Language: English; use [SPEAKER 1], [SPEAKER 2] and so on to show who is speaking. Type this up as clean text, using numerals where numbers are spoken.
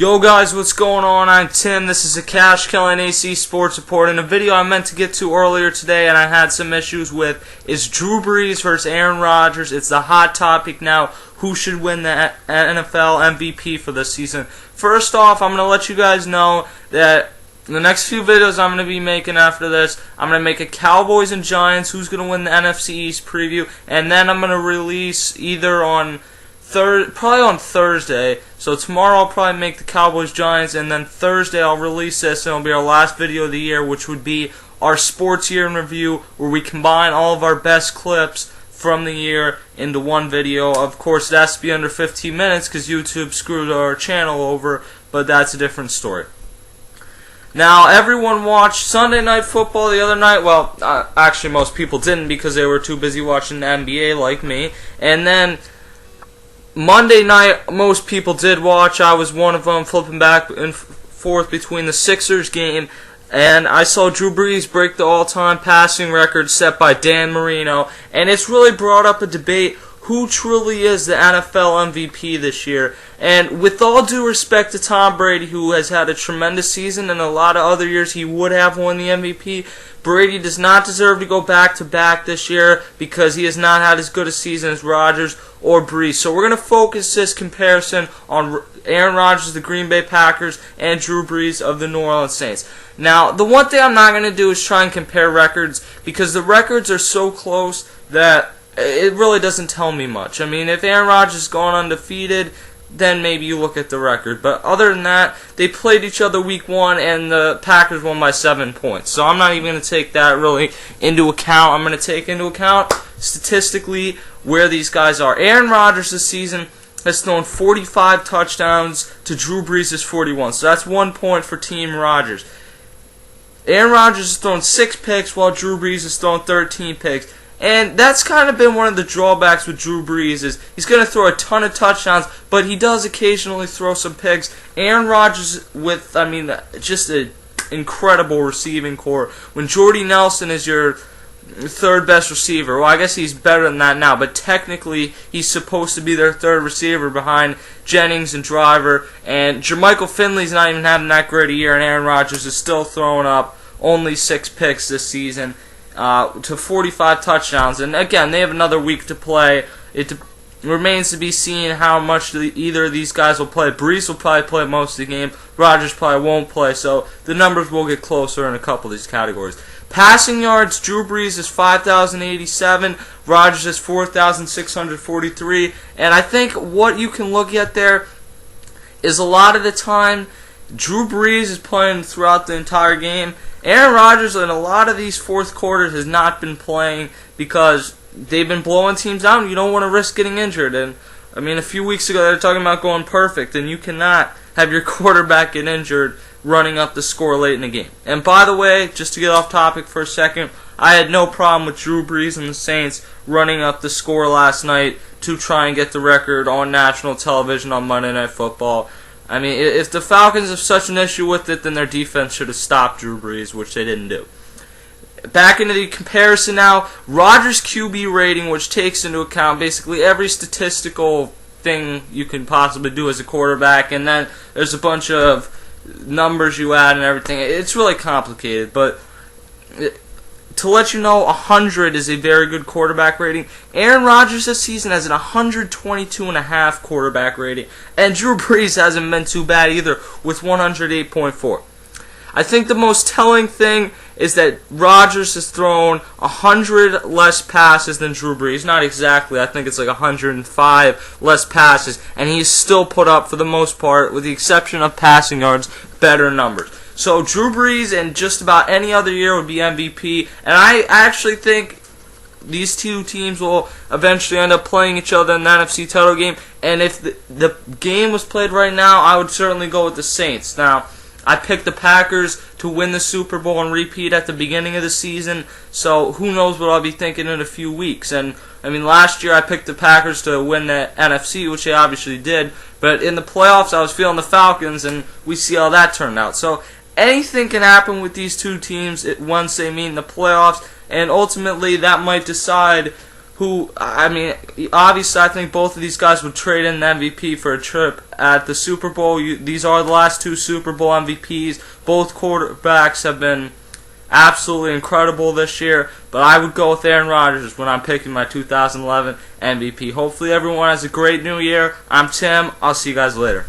[SPEAKER 1] Yo guys, what's going on? I'm Tim. This is a Cash Killing AC Sports Report. In a video I meant to get to earlier today and I had some issues with is Drew Brees versus Aaron Rodgers. It's the hot topic now. Who should win the NFL MVP for this season? First off, I'm going to let you guys know that in the next few videos I'm going to be making after this, I'm going to make a Cowboys and Giants, who's going to win the NFC East preview, and then I'm going to release either on probably on Thursday. So tomorrow I'll probably make the Cowboys Giants, and then Thursday I'll release this, and it'll be our last video of the year, which would be our sports year in review, where we combine all of our best clips from the year into one video. Of course, it has to be under 15 minutes because YouTube screwed our channel over, but that's a different story. Now, everyone watched Sunday Night Football the other night. Well, actually most people didn't because they were too busy watching the NBA like me. And then Monday night, most people did watch. I was one of them, flipping back and forth between the Sixers game, and I saw Drew Brees break the all-time passing record set by Dan Marino, and it's really brought up a debate who truly is the NFL MVP this year. And with all due respect to Tom Brady, who has had a tremendous season, and a lot of other years he would have won the MVP, Brady does not deserve to go back-to-back this year because he has not had as good a season as Rodgers or Brees. So we're going to focus this comparison on Aaron Rodgers of the Green Bay Packers and Drew Brees of the New Orleans Saints. Now, the one thing I'm not going to do is try and compare records because the records are so close that it really doesn't tell me much. I mean, if Aaron Rodgers is going undefeated, then maybe you look at the record. But other than that, they played each other week 1, and the Packers won by 7 points. So I'm not even going to take that really into account. I'm going to take into account statistically where these guys are. Aaron Rodgers this season has thrown 45 touchdowns to Drew Brees' 41. So that's 1 point for Team Rodgers. Aaron Rodgers has thrown 6 picks while Drew Brees has thrown 13 picks. And that's kind of been one of the drawbacks with Drew Brees is he's going to throw a ton of touchdowns, but he does occasionally throw some picks. Aaron Rodgers with, just an incredible receiving core. When Jordy Nelson is your third best receiver, well, I guess he's better than that now, but technically he's supposed to be their third receiver behind Jennings and Driver, and Jermichael Finley's not even having that great a year, and Aaron Rodgers is still throwing up only 6 picks this season. To 45 touchdowns, and again, they have another week to play. It remains to be seen how much either of these guys will play. Brees will probably play most of the game. Rodgers probably won't play, so the numbers will get closer in a couple of these categories. Passing yards, Drew Brees is 5,087, Rodgers is 4,643, and I think what you can look at there is a lot of the time Drew Brees is playing throughout the entire game. Aaron Rodgers in a lot of these fourth quarters has not been playing because they've been blowing teams out and you don't want to risk getting injured. And a few weeks ago they were talking about going perfect, and you cannot have your quarterback get injured running up the score late in the game. And by the way, just to get off topic for a second, I had no problem with Drew Brees and the Saints running up the score last night to try and get the record on national television on Monday Night Football. If the Falcons have such an issue with it, then their defense should have stopped Drew Brees, which they didn't do. Back into the comparison now, Rodgers' QB rating, which takes into account basically every statistical thing you can possibly do as a quarterback, and then there's a bunch of numbers you add and everything. It's really complicated, but to let you know, 100 is a very good quarterback rating. Aaron Rodgers this season has an 122.5 quarterback rating, and Drew Brees hasn't been too bad either with 108.4. I think the most telling thing is that Rodgers has thrown 100 less passes than Drew Brees. Not exactly, I think it's like 105 less passes, and he's still put up, for the most part, with the exception of passing yards, better numbers. So Drew Brees and just about any other year would be MVP, and I actually think these two teams will eventually end up playing each other in the NFC title game, and if the game was played right now, I would certainly go with the Saints. Now, I picked the Packers to win the Super Bowl and repeat at the beginning of the season, so who knows what I'll be thinking in a few weeks. And last year I picked the Packers to win the NFC, which they obviously did, but in the playoffs I was feeling the Falcons, and we see how that turned out. So anything can happen with these two teams once they meet in the playoffs, and ultimately that might decide who, I mean, obviously I think both of these guys would trade in the MVP for a trip at the Super Bowl. These are the last two Super Bowl MVPs. Both quarterbacks have been absolutely incredible this year, but I would go with Aaron Rodgers when I'm picking my 2011 MVP. Hopefully everyone has a great new year. I'm Tim. I'll see you guys later.